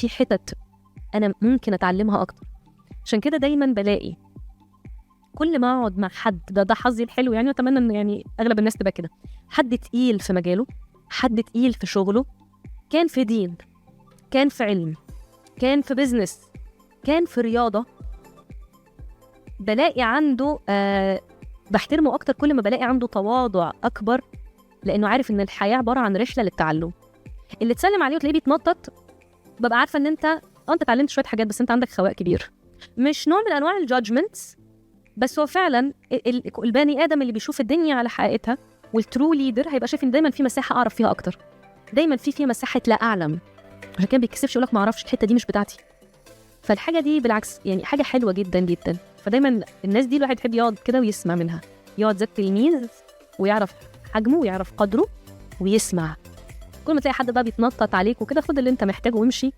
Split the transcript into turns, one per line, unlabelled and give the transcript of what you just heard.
في حتت انا ممكن اتعلمها اكتر. عشان كده دايما بلاقي كل ما اقعد مع حد، ده حظي الحلو يعني، واتمنى ان يعني اغلب الناس تبقى كده، حد تقيل في مجاله، حد تقيل في شغله، كان في دين، كان في علم، كان في بيزنس، كان في رياضة، بلاقي عنده بحترمه أكتر كل ما بلاقي عنده تواضع أكبر، لأنه عارف إن الحياة عبارة عن رحلة للتعلم. اللي تسلم عليه وتلاقيه بيتنطط، ببقى عارفة إن أنت اتعلمت شوية حاجات، بس أنت عندك خواء كبير. مش نوع من أنواع الجادجمنتس، بس هو فعلا البني آدم اللي بيشوف الدنيا على حقيقتها والترو ليدر هيبقى شايف إن دايما في مساحة أعرف فيها أكتر، دايما فيها مساحة لا أعلم، عشان كده بيكسفش يقولك ما أعرفش، الحتة دي مش بتاعتي. فالحاجة دي بالعكس يعني حاجة حلوة جدا جدا. فدايما الناس دي الواحد يحب يقعد كده ويسمع منها، يقعد زي التلميذ ويعرف حجمه ويعرف قدره ويسمع. كل ما تلاقي حد بقى بيتنطط عليك وكده، خد اللي انت محتاجه وامشي،